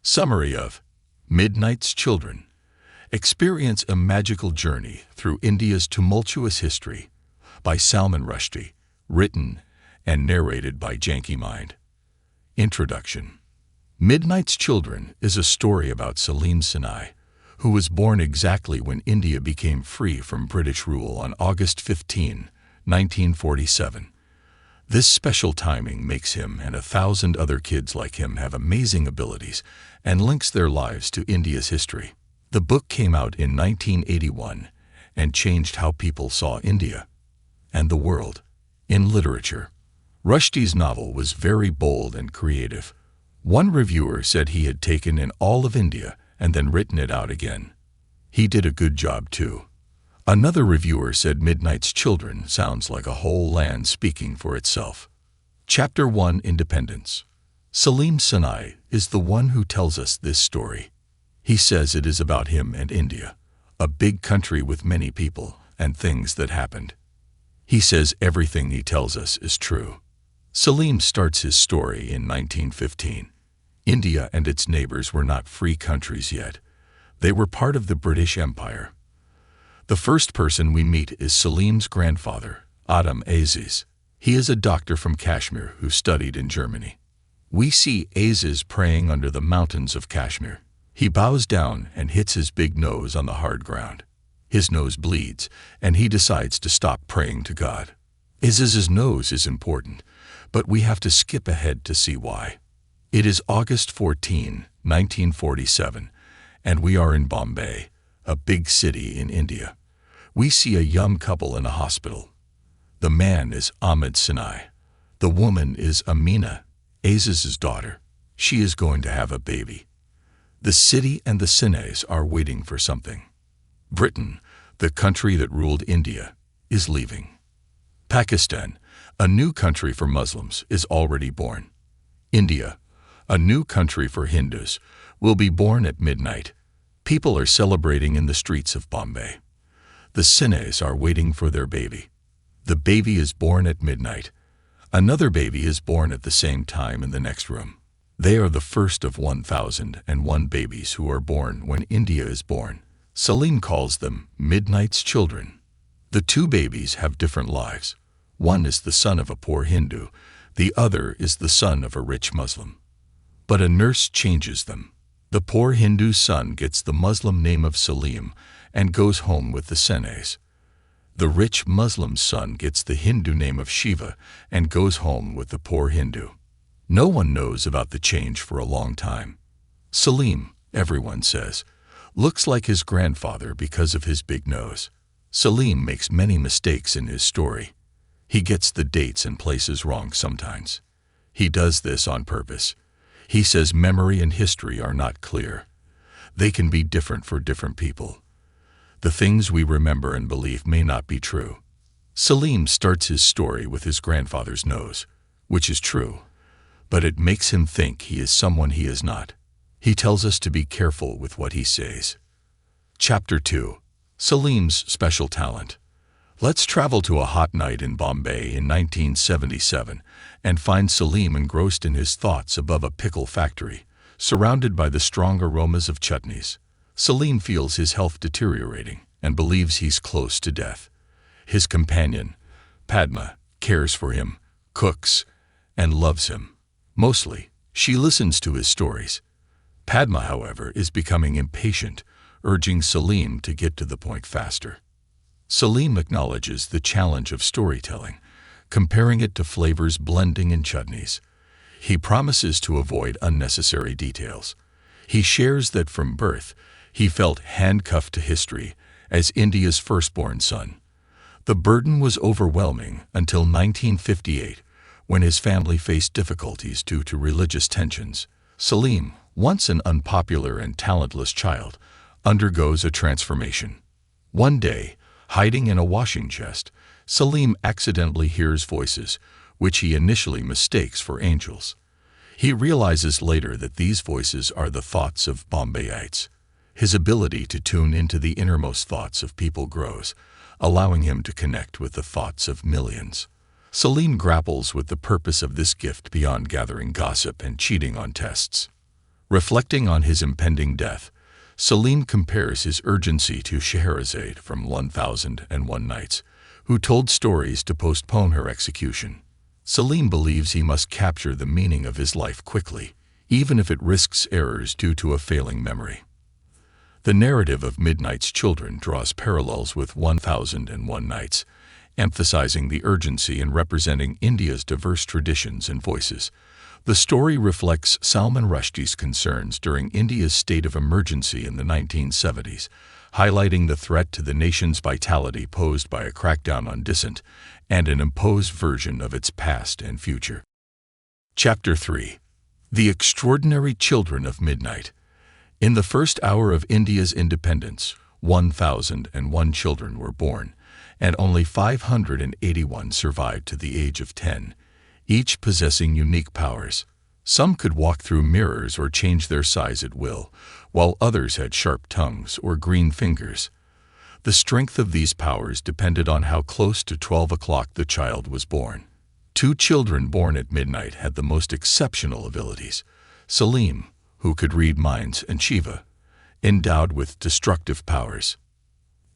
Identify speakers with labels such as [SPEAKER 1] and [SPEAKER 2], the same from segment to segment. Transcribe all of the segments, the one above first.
[SPEAKER 1] Summary of Midnight's Children. Experience a magical journey through India's tumultuous history by Salman Rushdie, written and narrated by Janky Mind. Introduction. Midnight's Children is a story about Saleem Sinai, who was born exactly when India became free from British rule on August 15, 1947. This special timing makes him and 1,000 other kids like him have amazing abilities and links their lives to India's history. The book came out in 1981 and changed how people saw India and the world in literature. Rushdie's novel was very bold and creative. One reviewer said he had taken in all of India and then written it out again. He did a good job too. Another reviewer said Midnight's Children sounds like a whole land speaking for itself. Chapter 1: Independence. Saleem Sinai is the one who tells us this story. He says it is about him and India, a big country with many people and things that happened. He says everything he tells us is true. Saleem starts his story in 1915. India and its neighbors were not free countries yet. They were part of the British Empire. The first person we meet is Saleem's grandfather, Adam Aziz. He is a doctor from Kashmir who studied in Germany. We see Aziz praying under the mountains of Kashmir. He bows down and hits his big nose on the hard ground. His nose bleeds, and he decides to stop praying to God. Aziz's nose is important, but we have to skip ahead to see why. It is August 14, 1947, and we are in Bombay, a big city in India. We see a young couple in a hospital. The man is Ahmed Sinai. The woman is Amina, Aziz's daughter. She is going to have a baby. The city and the Sinais are waiting for something. Britain, the country that ruled India, is leaving. Pakistan, a new country for Muslims, is already born. India, a new country for Hindus, will be born at midnight. People are celebrating in the streets of Bombay. The Sinais are waiting for their baby. The baby is born at midnight. Another baby is born at the same time in the next room. They are the first of 1,001 babies who are born when India is born. Saleem calls them Midnight's Children. The two babies have different lives. One is the son of a poor Hindu. The other is the son of a rich Muslim. But a nurse changes them. The poor Hindu's son gets the Muslim name of Saleem and goes home with the Sinais. The rich Muslim's son gets the Hindu name of Shiva and goes home with the poor Hindu. No one knows about the change for a long time. Saleem, everyone says, looks like his grandfather because of his big nose. Saleem makes many mistakes in his story. He gets the dates and places wrong sometimes. He does this on purpose. He says memory and history are not clear. They can be different for different people. The things we remember and believe may not be true. Saleem starts his story with his grandfather's nose, which is true, but it makes him think he is someone he is not. He tells us to be careful with what he says. Chapter 2: Saleem's Special Talent. Let's travel to a hot night in Bombay in 1977 and find Saleem engrossed in his thoughts above a pickle factory, surrounded by the strong aromas of chutneys. Saleem feels his health deteriorating and believes he's close to death. His companion, Padma, cares for him, cooks, and loves him. Mostly, she listens to his stories. Padma, however, is becoming impatient, urging Saleem to get to the point faster. Saleem acknowledges the challenge of storytelling, comparing it to flavors blending in chutneys. He promises to avoid unnecessary details. He shares that from birth, he felt handcuffed to history as India's firstborn son. The burden was overwhelming until 1958, when his family faced difficulties due to religious tensions. Saleem, once an unpopular and talentless child, undergoes a transformation. One day, hiding in a washing chest, Saleem accidentally hears voices, which he initially mistakes for angels. He realizes later that these voices are the thoughts of Bombayites. His ability to tune into the innermost thoughts of people grows, allowing him to connect with the thoughts of millions. Saleem grapples with the purpose of this gift beyond gathering gossip and cheating on tests. Reflecting on his impending death, Saleem compares his urgency to Scheherazade from 1001 Nights, who told stories to postpone her execution. Saleem believes he must capture the meaning of his life quickly, even if it risks errors due to a failing memory. The narrative of Midnight's Children draws parallels with 1001 Nights, emphasizing the urgency in representing India's diverse traditions and voices. The story reflects Salman Rushdie's concerns during India's state of emergency in the 1970s, highlighting the threat to the nation's vitality posed by a crackdown on dissent and an imposed version of its past and future. Chapter 3. The Extraordinary Children of Midnight. In the first hour of India's independence, 1,001 children were born, and only 581 survived to the age of 10, each possessing unique powers. Some could walk through mirrors or change their size at will, while others had sharp tongues or green fingers. The strength of these powers depended on how close to 12 o'clock the child was born. 2 children born at midnight had the most exceptional abilities: Saleem, who could read minds, and Shiva, endowed with destructive powers.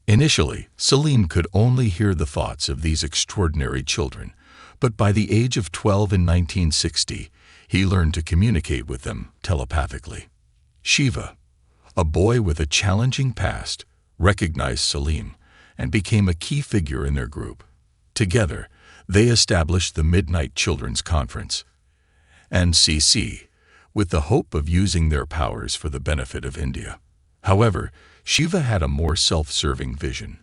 [SPEAKER 1] Initially, Saleem could only hear the thoughts of these extraordinary children, but by the age of 12 in 1960, he learned to communicate with them telepathically. Shiva, a boy with a challenging past, recognized Saleem and became a key figure in their group. Together, they established the Midnight Children's Conference, MCC, with the hope of using their powers for the benefit of India. However, Shiva had a more self-serving vision,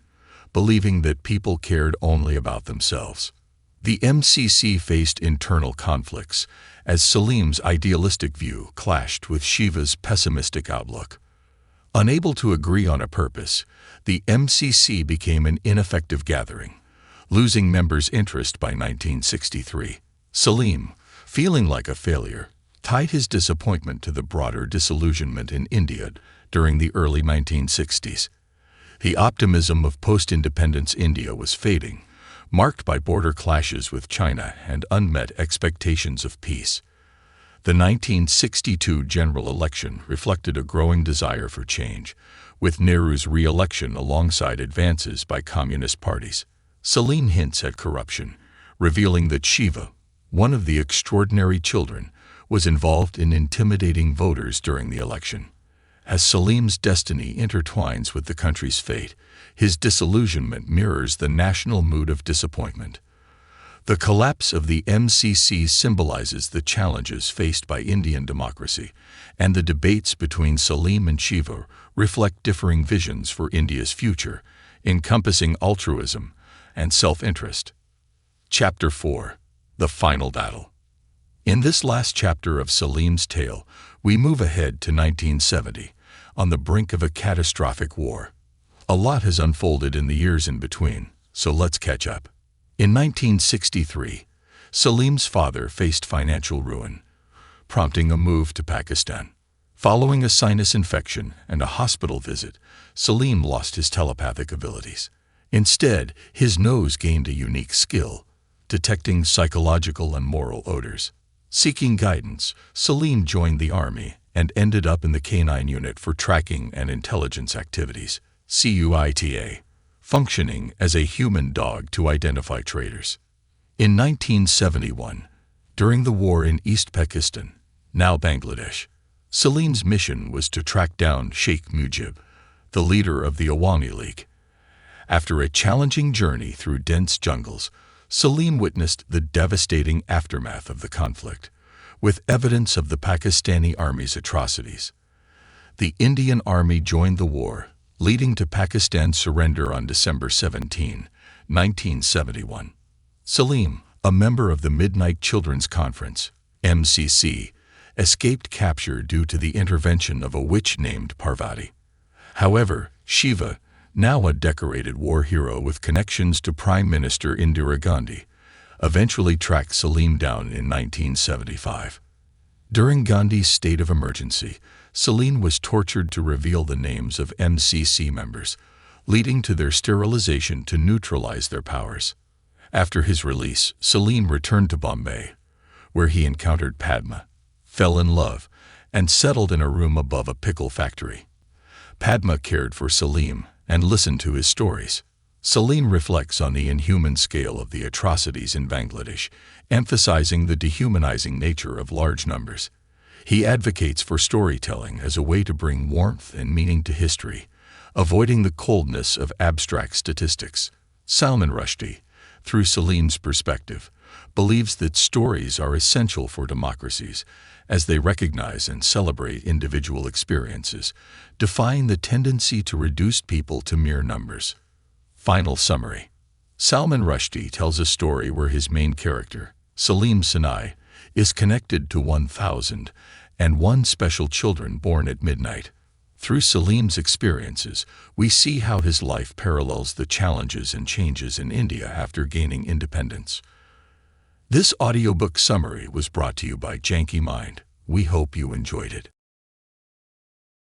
[SPEAKER 1] believing that people cared only about themselves. The MCC faced internal conflicts, as Saleem's idealistic view clashed with Shiva's pessimistic outlook. Unable to agree on a purpose, the MCC became an ineffective gathering, losing members' interest by 1963. Saleem, feeling like a failure, tied his disappointment to the broader disillusionment in India during the early 1960s. The optimism of post-independence India was fading, marked by border clashes with China and unmet expectations of peace. The 1962 general election reflected a growing desire for change, with Nehru's re-election alongside advances by communist parties. Saleem hints at corruption, revealing that Shiva, one of the extraordinary children, was involved in intimidating voters during the election. As Saleem's destiny intertwines with the country's fate, his disillusionment mirrors the national mood of disappointment. The collapse of the MCC symbolizes the challenges faced by Indian democracy, and the debates between Saleem and Shiva reflect differing visions for India's future, encompassing altruism and self-interest. Chapter 4. The Final Battle. In this last chapter of Saleem's tale, we move ahead to 1970, on the brink of a catastrophic war. A lot has unfolded in the years in between, so let's catch up. In 1963, Saleem's father faced financial ruin, prompting a move to Pakistan. Following a sinus infection and a hospital visit, Saleem lost his telepathic abilities. Instead, his nose gained a unique skill, detecting psychological and moral odors. Seeking guidance, Saleem joined the army and ended up in the Canine Unit for Tracking and Intelligence Activities, CUITA, functioning as a human dog to identify traitors. In 1971, during the war in East Pakistan, now Bangladesh, Saleem's mission was to track down Sheikh Mujib, the leader of the Awami League. After a challenging journey through dense jungles, Saleem witnessed the devastating aftermath of the conflict, with evidence of the Pakistani army's atrocities. The Indian Army joined the war, leading to Pakistan's surrender on December 17, 1971. Saleem, a member of the Midnight Children's Conference, MCC, escaped capture due to the intervention of a witch named Parvati. However, Shiva, now a decorated war hero with connections to Prime Minister Indira Gandhi, eventually tracked Saleem down in 1975. During Gandhi's state of emergency, Saleem was tortured to reveal the names of MCC members, leading to their sterilization to neutralize their powers. After his release, Saleem returned to Bombay, where he encountered Padma, fell in love, and settled in a room above a pickle factory. Padma cared for Saleem and listened to his stories. Saleem reflects on the inhuman scale of the atrocities in Bangladesh, emphasizing the dehumanizing nature of large numbers. He advocates for storytelling as a way to bring warmth and meaning to history, avoiding the coldness of abstract statistics. Salman Rushdie, through Saleem's perspective, believes that stories are essential for democracies as they recognize and celebrate individual experiences, defying the tendency to reduce people to mere numbers. Final summary. Salman Rushdie tells a story where his main character, Saleem Sinai, is connected to 1,001 special children born at midnight. Through Saleem's experiences, we see how his life parallels the challenges and changes in India after gaining independence. This audiobook summary was brought to you by Janky Mind. We hope you enjoyed it.